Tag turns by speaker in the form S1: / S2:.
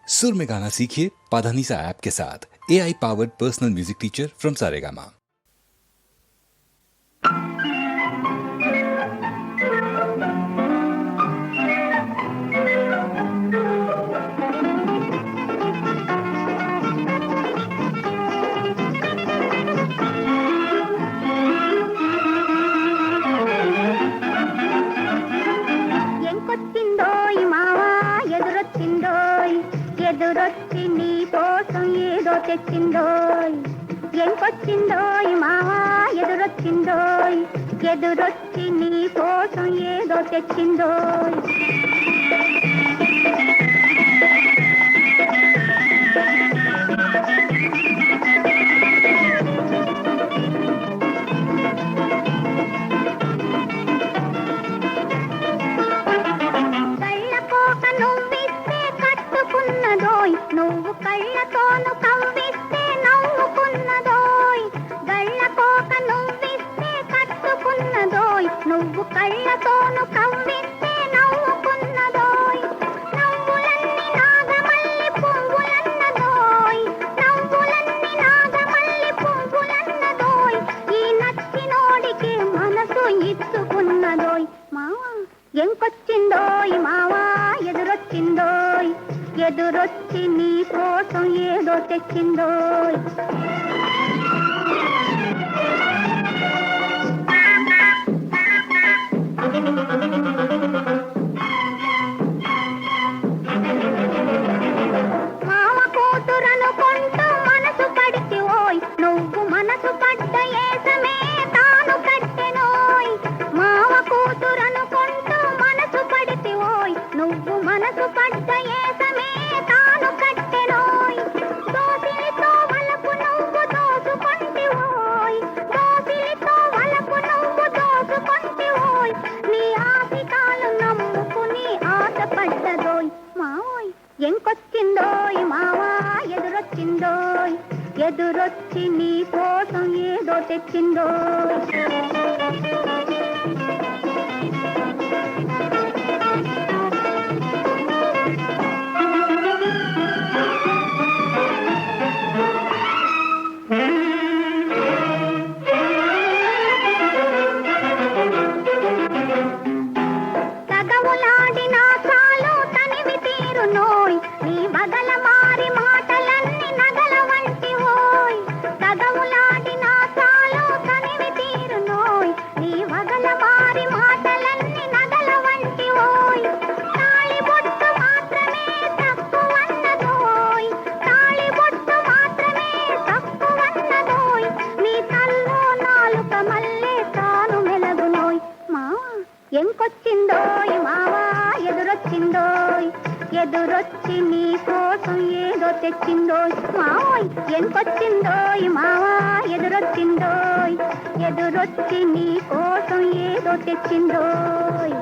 S1: सुर में गाना सीखिए पाधानीसा ऐप के साथ। AI powered personal music teacher from Saregama.
S2: ఎదురొచ్చి నీ కోసం ఏదో తెచ్చిందోయ్ ఎంకొచ్చిందోయ్ మావా ఎదురొచ్చిందోయ్ ఎదురొచ్చి నీ కోసం ఏదో తెచ్చిందోయ్ నువ్వు కళ్ళతోను కవ్విస్తే నవ్వుకున్నదోయ్ గళ్ళకోక నువ్విస్తే కట్టుకున్నదోయ్ నువ్వు కళ్ళతోను కవ్విస్తే నవ్వుకున్నదోయ్ నవ్వులన్నీ నాగమల్లి పువ్వులన్నదోయ్ నవ్వులన్నీ నాగమల్లి పువ్వులన్నదోయ్ ఈ నచ్చినోడికి మనసు ఇచ్చుకున్నదోయ్ మావా ఎంకొచ్చిందోయ్ మావా ఎదురొచ్చిందోయ్ ఎదురొచ్చి నీ కోసం ఏదో తెచ్చిందోయ్ మామ కూతురనుకుంటూ మనసు పడితి ఓయ్ నువ్వు మనసు పడ్డ ఏసమే తాను కట్టెనోయ్ మామ కూతురనుకుంటూ మనసు పడితి ఓయ్ నువ్వు మనసు పడ్డ ఏసమే తాను కట్టెనోయ్ దోసిలితో వలపు నువ్వు దోసుకొంటివోయ్ దోసిలితో వలపు నువ్వు దోసుకొంటివోయ్ నీ ఆశికాలు నమ్ముకుని ఆశపడ్డదోయ్ మావోయ్ ఎంకొచ్చిందోయ్ మావా ఎదురొచ్చిందోయ్ ఎదురొచ్చి నీ కోసం ఏదో తెచ్చిందోయ్ తగవులాడినా చాలు తనివి తీరునోయ్ నీ బగల మారి మాటలన్నీ నగల వంటి ఓయ్ తగవులాడినా చాలు తనివి తీరునోయ్ నీ బగల మారి మాటలన్నీ నగల వంటి ఓయ్ తాళి బొట్టు మాత్రమే తక్కువన్నదోయ్ తాళి బొట్టు మాత్రమే తక్కువన్నదోయ్ నీ తల్లో నాలుక మల్లె తాను మెలగునోయ్ మావా ఎంకొచ్చిందోయ్ మావా ఎదురొచ్చిందోయ్ ఎదురొచ్చి నీ కోసం ఏదో తెచ్చిందోయ్ మావోయ్ ఎంకొచ్చిందోయ్ మావా ఎదురొచ్చిందోయ్ ఎదురొచ్చి నీ కోసం ఏదో తెచ్చిందోయ్